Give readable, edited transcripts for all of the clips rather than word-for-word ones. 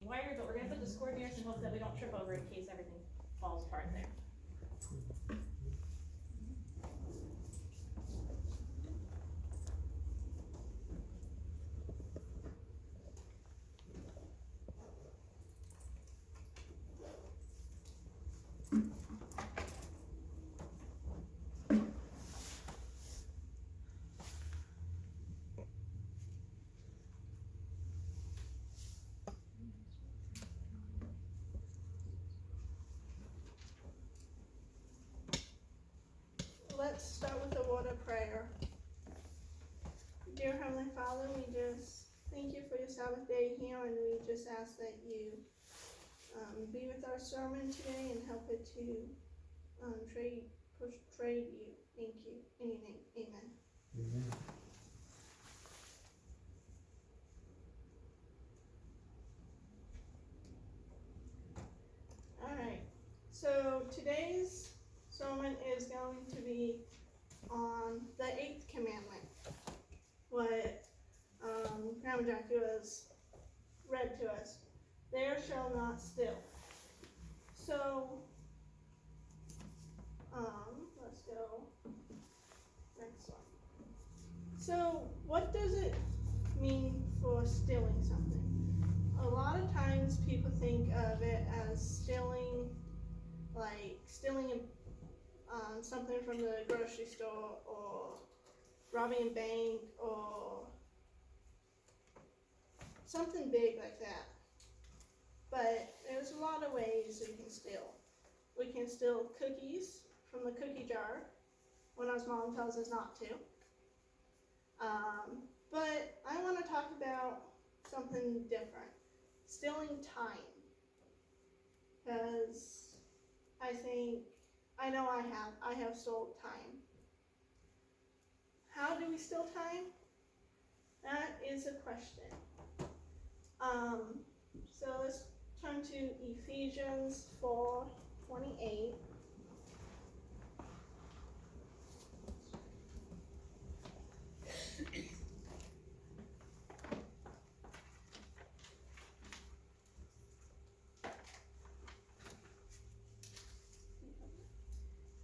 wired, but we're going to put the score here and hope that we don't trip over in case everything falls apart there. Let's start with a word of prayer. Dear Heavenly Father, we just thank you for your Sabbath day here, and we just ask that you be with our sermon today and help it to portray you. Thank you. In your name, amen. Amen. Alright, so today's sermon is going to be on the 8th commandment, what Grandma Jackie was read to us. There shall not steal. So, let's go next one. So, what does it mean for stealing something? A lot of times people think of it as stealing, like stealing something from the grocery store, or robbing a bank, or something big like that. But there's a lot of ways we can steal. We can steal cookies from the cookie jar when our mom tells us not to. But I want to talk about something different. Stealing time. Because I know I have stole time. How do we steal time? That is a question. So let's turn to Ephesians 4:28.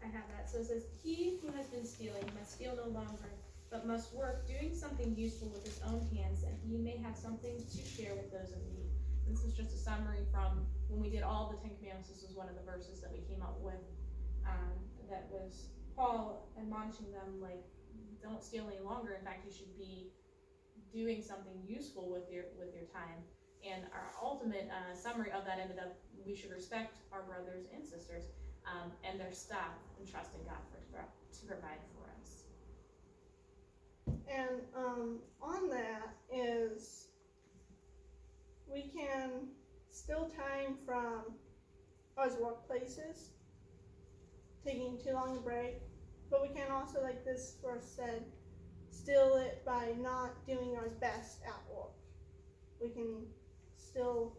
I have that. So it says, he who has been stealing must steal no longer, but must work doing something useful with his own hands, that he may have something to share with those in need. This is just a summary from when we did all the 10 Commandments. This was one of the verses that we came up with, that was Paul admonishing them, like, don't steal any longer. In fact, you should be doing something useful with your time. And our ultimate summary of that ended up, we should respect our brothers and sisters and their stuff, and trust in God to provide for us. And on that is, we can steal time from our workplaces, taking too long a break, but we can also, like this verse said, steal it by not doing our best at work. We can steal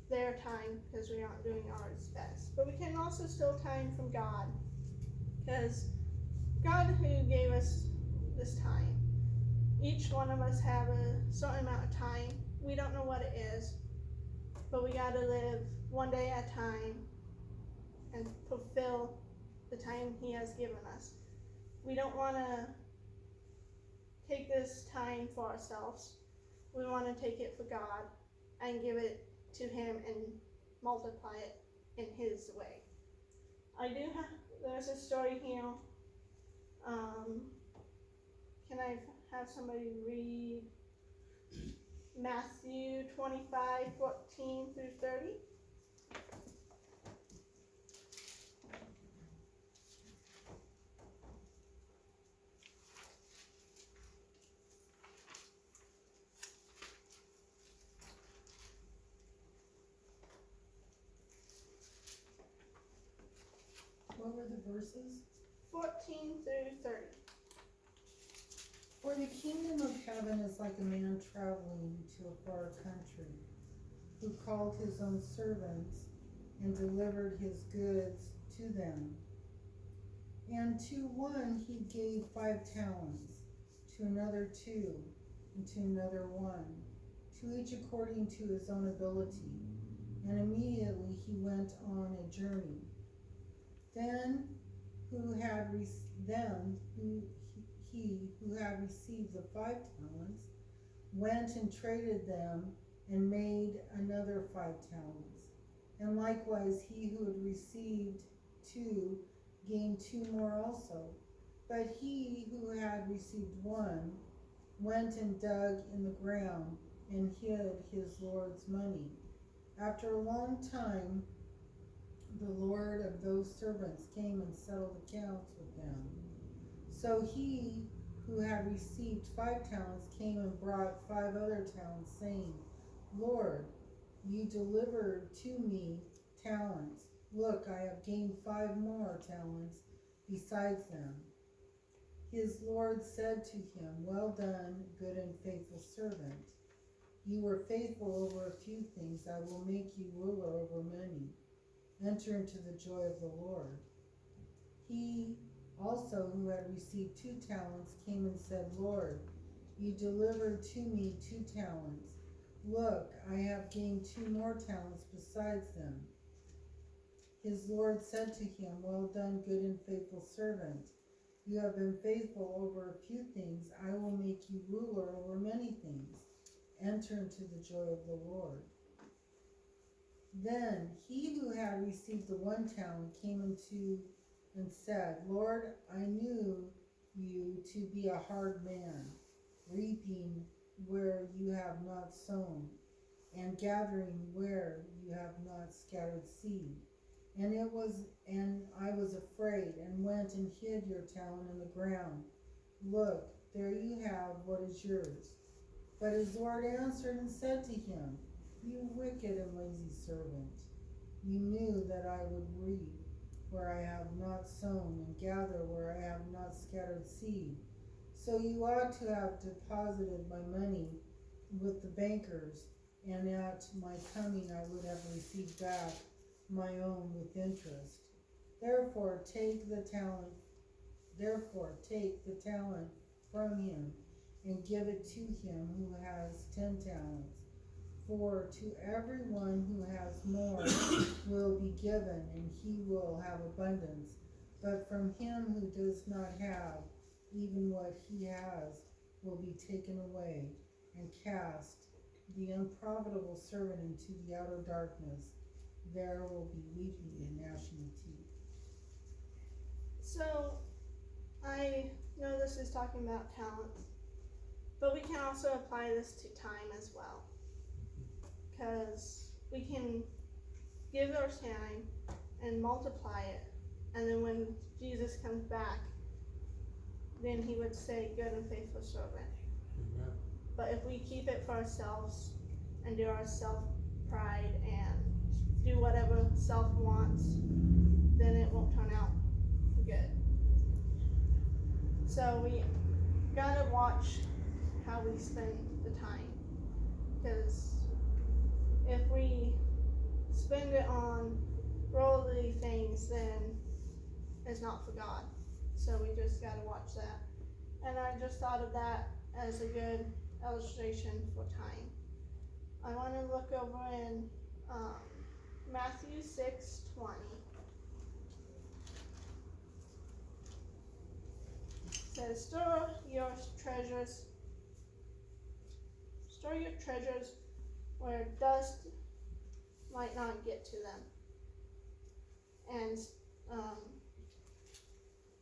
their time because we aren't doing ours best. But we can also steal time from God, because God who gave us this time, each one of us have a certain amount of time. We don't know what it is, but we got to live one day at a time and fulfill the time he has given us. We don't want to take this time for ourselves. We want to take it for God and give it to him and multiply it in his way. There's a story here. Can I have somebody read Matthew 25:14-30? What were the verses? 14-30. For the kingdom of heaven is like a man traveling to a far country, who called his own servants and delivered his goods to them. And to one he gave 5 talents, to another 2, and to another 1, to each according to his own ability. And immediately he went on a journey. Then he who had received the 5 talents went and traded them and made another 5 talents. And likewise he who had received 2 gained 2 more also. But he who had received 1 went and dug in the ground and hid his Lord's money. After a long time, the Lord of those servants came and settled accounts with them. So he who had received 5 talents came and brought 5 other talents, saying, Lord, you delivered to me talents. Look, I have gained 5 more talents besides them. His Lord said to him, Well done, good and faithful servant. You were faithful over a few things. I will make you ruler over many. Enter into the joy of the Lord. He also who had received 2 talents came and said, Lord, you delivered to me 2 talents. Look, I have gained 2 more talents besides them. His Lord said to him, Well done, good and faithful servant. You have been faithful over a few things. I will make you ruler over many things. Enter into the joy of the Lord. Then he who had received the 1 talent came and said, Lord, I knew you to be a hard man, reaping where you have not sown, and gathering where you have not scattered seed. And I was afraid, and went and hid your talent in the ground. Look, there you have what is yours. But his Lord answered and said to him, You wicked and lazy servant, you knew that I would reap where I have not sown, and gather where I have not scattered seed. So you ought to have deposited my money with the bankers, and at my coming I would have received back my own with interest. Therefore take the talent from him, and give it to him who has 10 talents. For to everyone who has more will be given, and he will have abundance. But from him who does not have, even what he has will be taken away. And cast the unprofitable servant into the outer darkness. There will be weeping and gnashing of teeth. So, I know this is talking about talents, but we can also apply this to time as well. Because we can give our time and multiply it, and then when Jesus comes back, then he would say, Good and faithful servant. Amen. But if we keep it for ourselves and do our self-pride and do whatever self wants, then it won't turn out good. So we gotta watch how we spend the time, because if we spend it on worldly things, then it's not for God. So we just gotta watch that. And I just thought of that as a good illustration for time. I want to look over in Matthew 6:20. It says, Store your treasures where dust might not get to them, and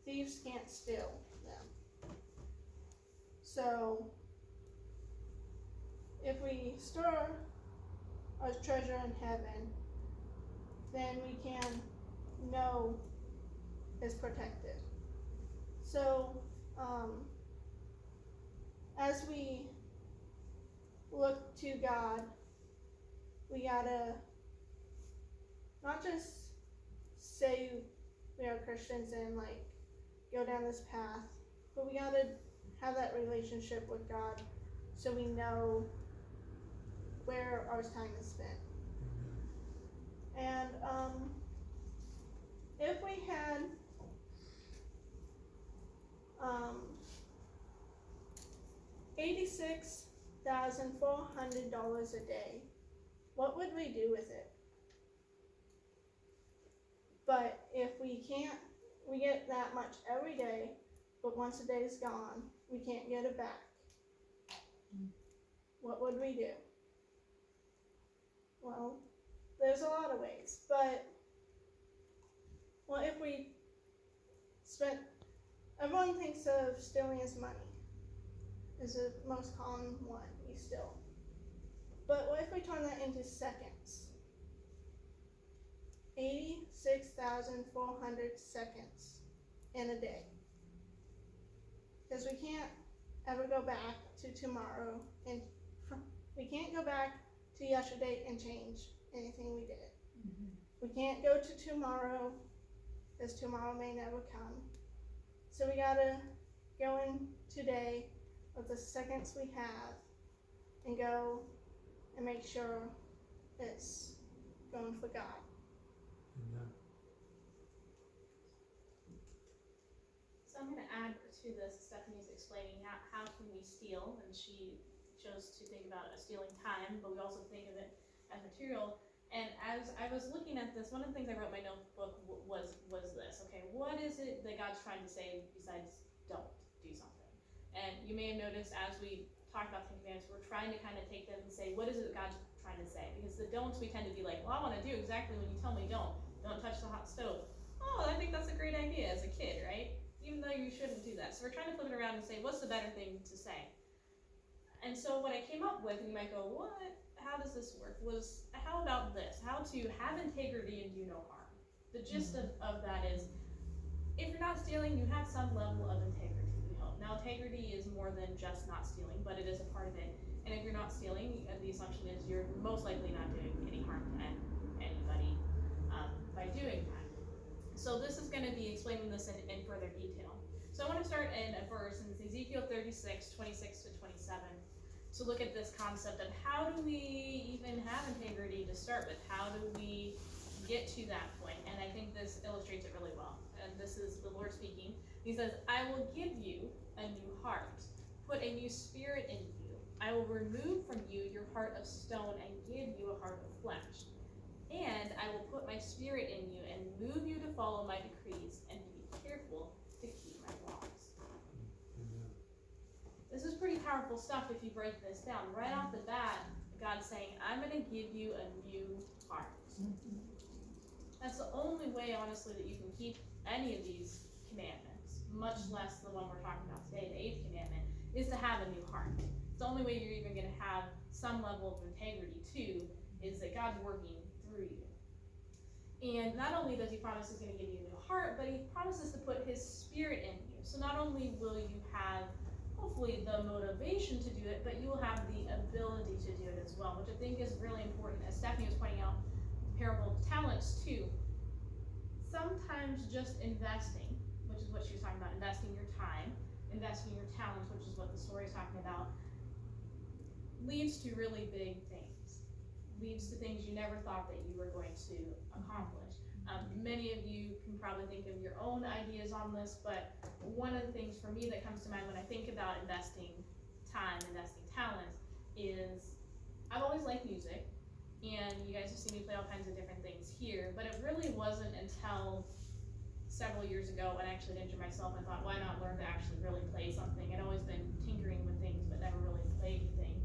thieves can't steal them. So if we store our treasure in heaven, then we can know it's protected. So as we look to God, we gotta not just say we are Christians and like go down this path, but we gotta have that relationship with God so we know where our time is spent. And if we had 86 $8,400 a day. What would we do with it? But if we can't, we get that much every day, but once a day is gone, we can't get it back. What would we do? Well, there's a lot of ways, but what if we spent, everyone thinks of stealing as money, is the most common one you steal. But what if we turn that into seconds? 86,400 seconds in a day. Because we can't ever go back to tomorrow, and we can't go back to yesterday and change anything we did. Mm-hmm. We can't go to tomorrow, because tomorrow may never come. So we gotta go in today with the seconds we have and go and make sure it's going for God. Amen. So I'm going to add to this. Stephanie's explaining how can we steal, and she chose to think about stealing time, but we also think of it as material. And as I was looking at this, one of the things I wrote in my notebook was this. Okay, what is it that God's trying to say besides don't do something? And you may have noticed as we talk about the Commandments, we're trying to kind of take them and say, what is it God's trying to say? Because the don'ts, we tend to be like, well, I want to do exactly when you tell me don't. Don't touch the hot stove. Oh, I think that's a great idea as a kid, right? Even though you shouldn't do that. So we're trying to flip it around and say, what's the better thing to say? And so what I came up with, and you might go, what? How does this work? Was, how about this? How to have integrity and do no harm. The gist of that is, if you're not stealing, you have some level of integrity, we hope. Now, integrity is more than just not stealing, but it is a part of it. And if you're not stealing, the assumption is you're most likely not doing any harm to anybody by doing that. So this is going to be explaining this in further detail. So I want to start in a verse in Ezekiel 36, 26 to 27, to look at this concept of how do we even have integrity to start with? How do we get to that point? And I think this illustrates it really well. And this is the Lord speaking. He says, I will give you a new heart, put a new spirit in you. I will remove from you your heart of stone and give you a heart of flesh. And I will put my spirit in you and move you to follow my decrees and to be careful to keep my laws. Amen. This is pretty powerful stuff if you break this down. Right off the bat, God's saying, I'm going to give you a new heart. That's the only way, honestly, that you can keep any of these commandments, much less the one we're talking about today, the 8th commandment, is to have a new heart. It's the only way you're even going to have some level of integrity, too, is that God's working through you. And not only does he promise he's going to give you a new heart, but he promises to put his spirit in you. So not only will you have, hopefully, the motivation to do it, but you will have the ability to do it as well, which I think is really important. As Stephanie was pointing out, parable of talents too. Sometimes just investing, which is what she was talking about, investing your time, investing your talents, which is what the story is talking about, leads to really big things. Leads to things you never thought that you were going to accomplish. Many of you can probably think of your own ideas on this, but one of the things for me that comes to mind when I think about investing time, investing talents, is I've always liked music, and you guys have seen me play all kinds of different things here, but it really wasn't until several years ago when I actually injured myself and thought, why not learn to actually really play something? I'd always been tinkering with things, but never really played anything.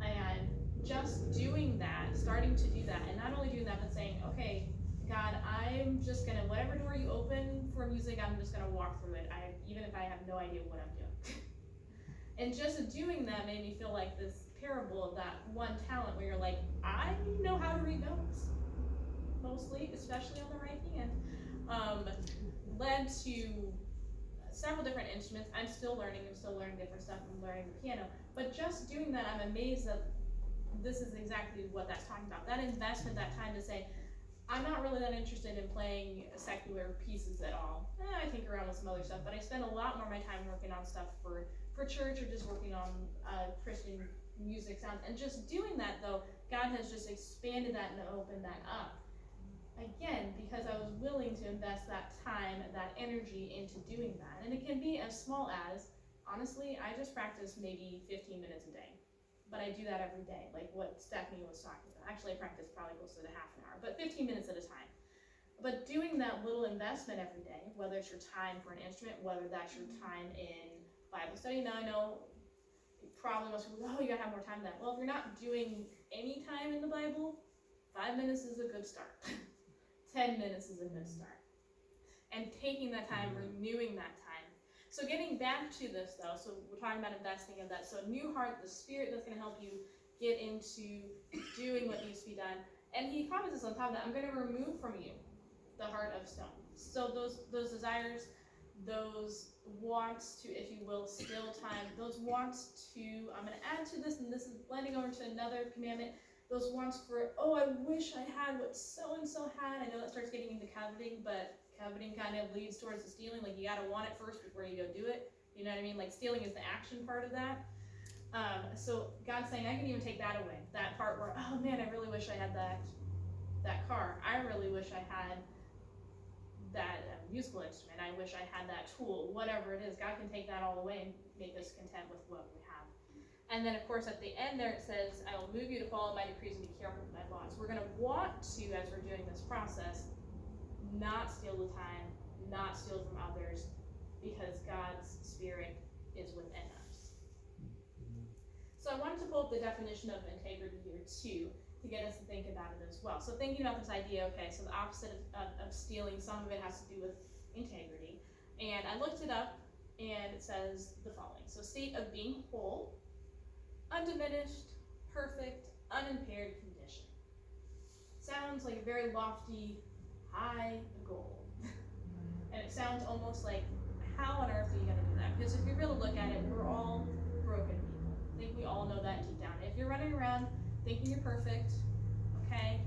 And just doing that, starting to do that, and not only doing that, but saying, okay, God, I'm just gonna, whatever door you open for music, I'm just gonna walk through it, even if I have no idea what I'm doing. And just doing that made me feel like this parable of that one talent where you're like, I know how to read notes, mostly, especially on the right hand, led to several different instruments. I'm still learning different stuff. I'm learning the piano, but just doing that, I'm amazed that this is exactly what that's talking about. That investment, that time to say, I'm not really that interested in playing secular pieces at all. I tinker around with some other stuff, but I spend a lot more of my time working on stuff for church or just working on Christian music sounds. And just doing that, though, God has just expanded that and opened that up. Again, because I was willing to invest that time, that energy into doing that. And it can be as small as, honestly, I just practice maybe 15 minutes a day. but I do that every day, like what Stephanie was talking about. Actually, I practice probably closer to half an hour, but 15 minutes at a time. But doing that little investment every day, whether it's your time for an instrument, whether that's your time in Bible study. Now I know probably most people, oh, you gotta have more time than that. Well, if you're not doing any time in the Bible, 5 minutes is a good start. 10 minutes is a good start. And taking that time, renewing that time. So getting back to this though, so we're talking about investing in that. So new heart, the Spirit that's gonna help you get into doing what needs to be done. And he promises on top of that, I'm gonna remove from you the heart of stone. So those desires, those wants to, if you will, still time, those wants to, I'm going to add to this, and this is blending over to another commandment, those wants for, oh, I wish I had what so-and-so had. I know that starts getting into coveting, but coveting kind of leads towards the stealing. Like, you got to want it first before you go do it. You know what I mean? Like, stealing is the action part of that. So God's saying, I can even take that away. That part where, oh man, I really wish I had that car. I really wish I had that musical instrument. I wish I had that tool, whatever it is. God can take that all away and make us content with what we have. And then, of course, at the end there it says, I will move you to follow my decrees and be careful with my laws. We're going to want to, as we're doing this process, not steal the time, not steal from others, because God's Spirit is within us. So I wanted to pull up the definition of integrity here too, to get us to think about it as well. So thinking about this idea, okay, so the opposite of stealing, some of it has to do with integrity. And I looked it up, and it says the following. So state of being whole, undiminished, perfect, unimpaired condition. Sounds like a very lofty, high goal. And it sounds almost like, how on earth are you going to do that? Because if you really look at it, we're all broken people. I think we all know that deep down. If you're running around thinking you're perfect, okay,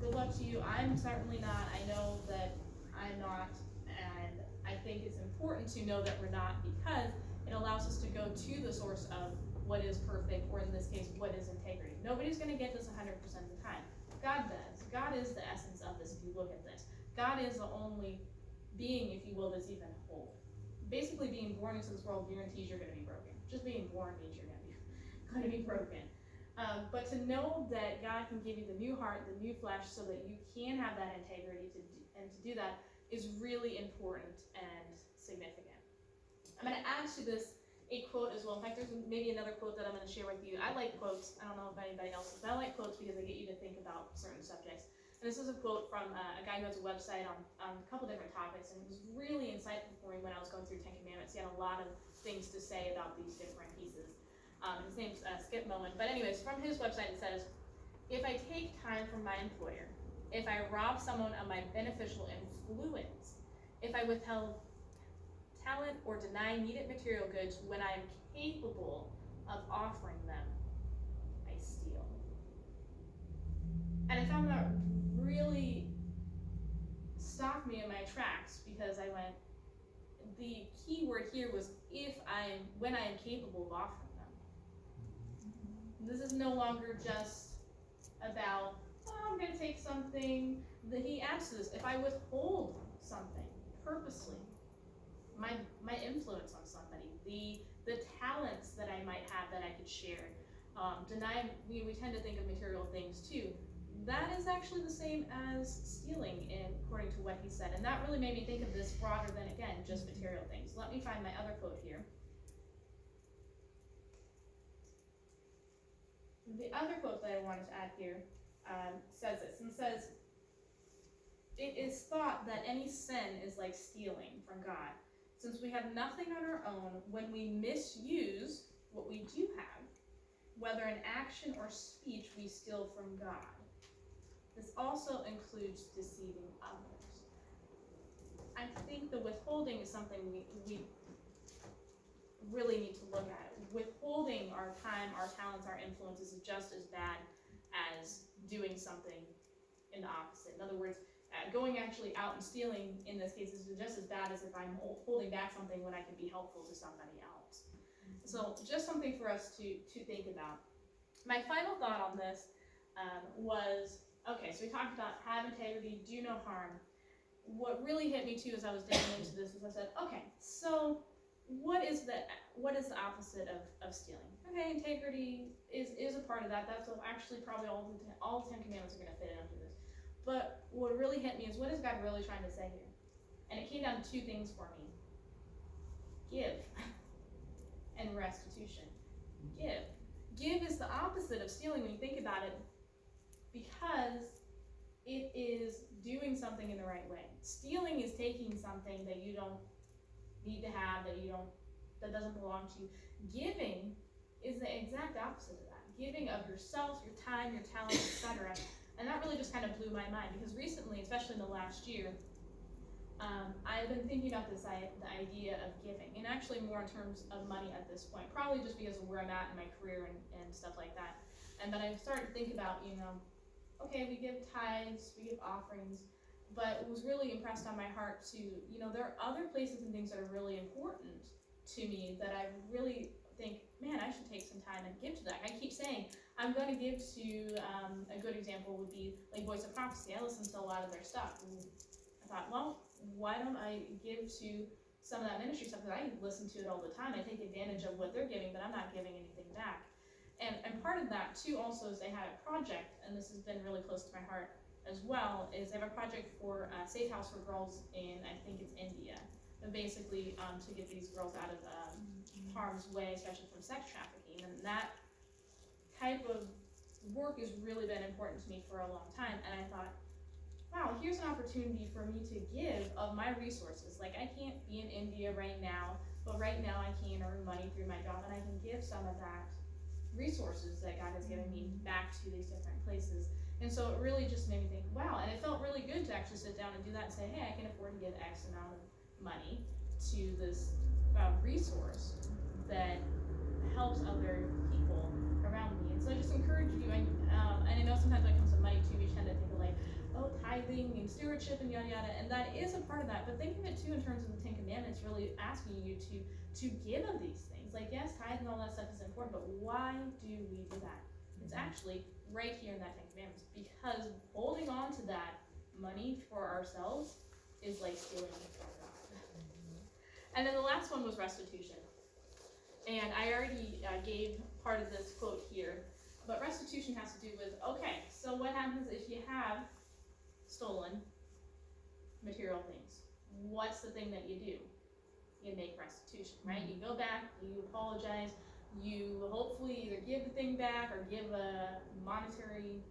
good luck to you. I'm certainly not. I know that I'm not, and I think it's important to know that we're not, because it allows us to go to the source of what is perfect, or in this case, what is integrity. Nobody's going to get this 100% of the time. God does. God is the essence of this, if you look at this. God is the only being, if you will, that's even whole. Basically, being born into this world guarantees you're going to be broken. Just being born means you're going to be broken. But to know that God can give you the new heart, the new flesh, so that you can have that integrity, and to do that is really important and significant. I'm going to add to this a quote as well. In fact, there's maybe another quote that I'm going to share with you. I like quotes. I don't know if anybody else does, but I like quotes because they get you to think about certain subjects. And this is a quote from a guy who has a website on a couple different topics, and it was really insightful for me when I was going through 10 Commandments. He had a lot of things to say about these different pieces. His name's Skip Moen. But anyways, from his website it says, if I take time from my employer, if I rob someone of my beneficial influence, if I withheld talent or deny needed material goods when I am capable of offering them, I steal. And I found that really stopped me in my tracks, because I went, the key word here was when I am capable of offering them. This is no longer just about, oh, I'm going to take something. He adds to this, if I withhold something purposely, my influence on somebody, the talents that I might have that I could share, we tend to think of material things too. That is actually the same as stealing, according to what he said. And that really made me think of this broader than, again, just material things. Let me find my other quote here. The other quote that I wanted to add here says this, and says, it is thought that any sin is like stealing from God, since we have nothing on our own when we misuse what we do have, whether in action or speech we steal from God. This also includes deceiving others. I think the withholding is something we really need to look at. Withholding our time, our talents, our influences is just as bad as doing something in the opposite. In other words, going actually out and stealing, in this case, is just as bad as if I'm holding back something when I can be helpful to somebody else. So just something for us to think about. My final thought on this was, okay, so we talked about have integrity, do no harm. What really hit me too as I was digging into this is I said, okay, so what is the opposite of stealing? Okay, integrity is a part of that. That's actually probably all 10 commandments are going to fit into this. But what really hit me is, what is God really trying to say here? And it came down to two things for me: give and restitution. Give is the opposite of stealing when you think about it, because it is doing something in the right way. Stealing is taking something that you don't need to have, that doesn't belong to you. Giving is the exact opposite of that. Giving of yourself, your time, your talent, etc. And that really just kind of blew my mind, because recently, especially in the last year, I've been thinking about the idea of giving, and actually more in terms of money at this point, probably just because of where I'm at in my career and stuff like that. But I started to think about, okay, we give tithes, we give offerings, but it was really impressed on my heart to, there are other places and things that are really important to me that I really think, man, I should take some time and give to that. I keep saying, I'm going to give to, a good example would be like Voice of Prophecy. I listen to a lot of their stuff. And I thought, well, why don't I give to some of that ministry stuff? Because I listen to it all the time. I take advantage of what they're giving, but I'm not giving anything back. And part of that too also is they had a project, and this has been really close to my heart as well, is they have a project for a safe house for girls in, I think it's India, and basically to get these girls out of harm's way, especially from sex trafficking. And that type of work has really been important to me for a long time. And I thought, wow, here's an opportunity for me to give of my resources. Like, I can't be in India right now, but right now I can earn money through my job, and I can give some of that resources that God has given me back to these different places. And so it really just made me think, wow, and it felt really good to actually sit down and do that and say, hey, I can afford to give X amount of money to this resource that helps other people around me. And so I just encourage you, and I know sometimes when it comes to money too, we tend to think of like, oh, tithing and stewardship and yada yada, and that is a part of that, but think of it too in terms of the 10 Commandments, really asking you to give of these things. Like, yes, tithe and all that stuff is important, but why do we do that? It's actually right here in that 10 Commandments, because holding on to that money for ourselves is like stealing from God. And then the last one was restitution. And I already gave part of this quote here, but restitution has to do with, okay, so what happens if you have stolen material things? What's the thing that you do? You make restitution, right? You go back, you apologize, you hopefully either give the thing back or give a monetary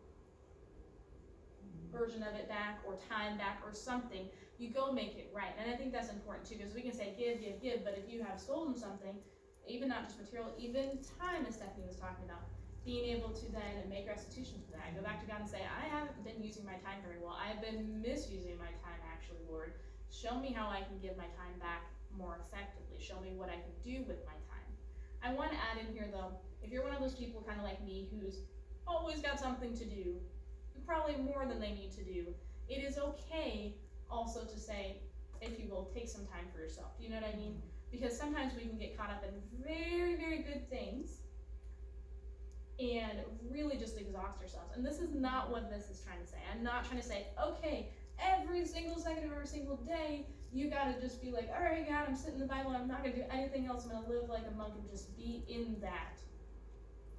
version of it back or time back or something. You go make it right. And I think that's important too, because we can say give, but if you have stolen something, even not just material, even time, as Stephanie was talking about, being able to then make restitution for that. I go back to God and say, I haven't been using my time very well. I've been misusing my time, actually, Lord. Show me how I can give my time back more effectively. Show me what I can do with my time. I want to add in here, though, if you're one of those people kind of like me who's always got something to do, probably more than they need to do, it is okay also to say, if you will, take some time for yourself. Do you know what I mean? Because sometimes we can get caught up in very, very good things and really just exhaust ourselves. And this is not what this is trying to say. I'm not trying to say, okay, every single second of every single day, you gotta just be like, all right, God, I'm sitting in the Bible, I'm not gonna do anything else, I'm gonna live like a monk and just be in that.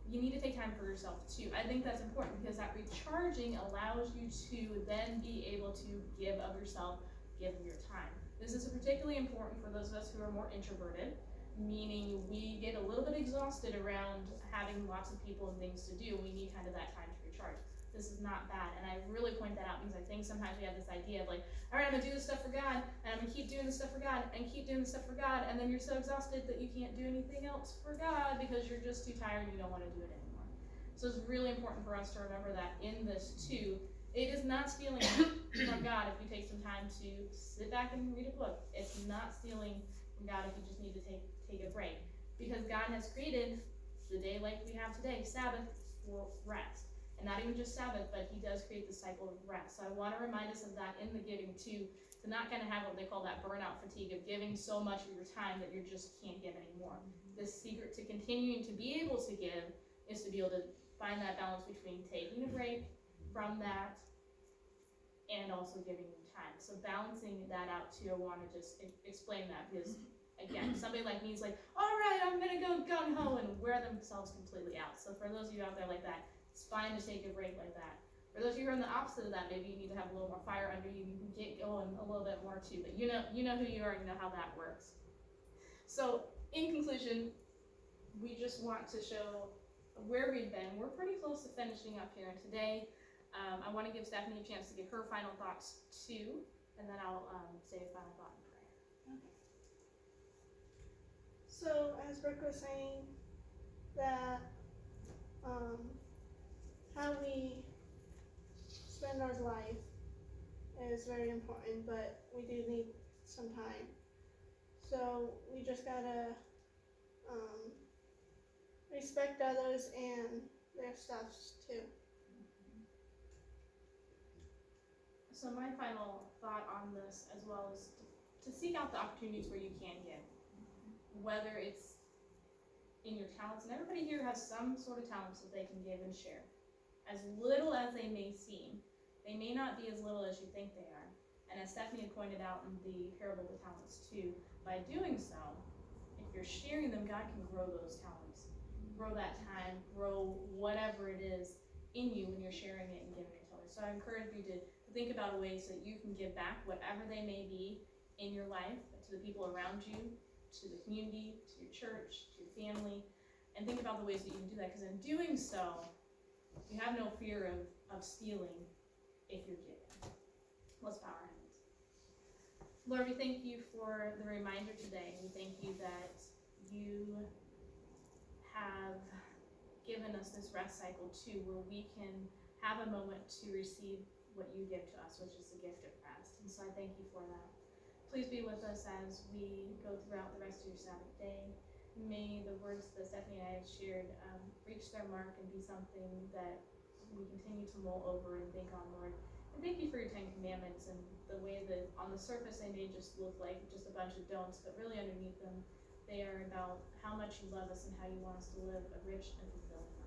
You need to take time for yourself too. I think that's important, because that recharging allows you to then be able to give of yourself, give of your time. This is particularly important for those of us who are more introverted, meaning we get a little bit exhausted around having lots of people and things to do. We need kind of that time to recharge. This is not bad, and I really point that out, because I think sometimes we have this idea of like, all right, I'm gonna do this stuff for God, and I'm gonna keep doing this stuff for God, and keep doing this stuff for God, and then you're so exhausted that you can't do anything else for God because you're just too tired and you don't want to do it anymore. So it's really important for us to remember that in this too. It is not stealing from God if you take some time to sit back and read a book. It's not stealing from God if you just need to take a break, because God has created the day like we have today, Sabbath, for rest. And not even just Sabbath, but he does create the cycle of rest. So I want to remind us of that in the giving too, to not kind of have what they call that burnout fatigue of giving so much of your time that you just can't give anymore. The secret to continuing to be able to give is to be able to find that balance between taking a break from that and also giving you time. So balancing that out too, I want to just explain that, because Again, somebody like me is like, all right, I'm gonna go gung ho and wear themselves completely out. So for those of you out there like that, it's fine to take a break like that. For those of you who are on the opposite of that, maybe you need to have a little more fire under you. You can get going a little bit more too. But you know who you are. You know how that works. So in conclusion, we just want to show where we've been. We're pretty close to finishing up here, and today I want to give Stephanie a chance to give her final thoughts too, and then I'll say a final thought and prayer. So as Brooke was saying, that how we spend our life is very important, but we do need some time. So we just gotta respect others and their stuffs too. So my final thought on this as well is to seek out the opportunities where you can give, whether it's in your talents, and everybody here has some sort of talents that they can give and share. As little as they may seem, they may not be as little as you think they are. And as Stephanie had pointed out in the parable of the talents too, by doing so, if you're sharing them, God can grow those talents, grow that time, grow whatever it is in you when you're sharing it and giving it to others. So I encourage you to think about ways that you can give back, whatever they may be in your life, to the people around you, to the community, to your church, to your family, and think about the ways that you can do that, because in doing so, you have no fear of stealing if you're giving. Let's bow our heads. Lord, we thank you for the reminder today. We thank you that you have given us this rest cycle too, where we can have a moment to receive what you give to us, which is the gift of rest. And so I thank you for that. Please be with us as we go throughout the rest of your Sabbath day. May the words that Stephanie and I have shared reach their mark and be something that we continue to mull over and think on, Lord. And thank you for your 10 Commandments and the way that on the surface they may just look like just a bunch of don'ts, but really underneath them, they are about how much you love us and how you want us to live a rich and fulfilling life.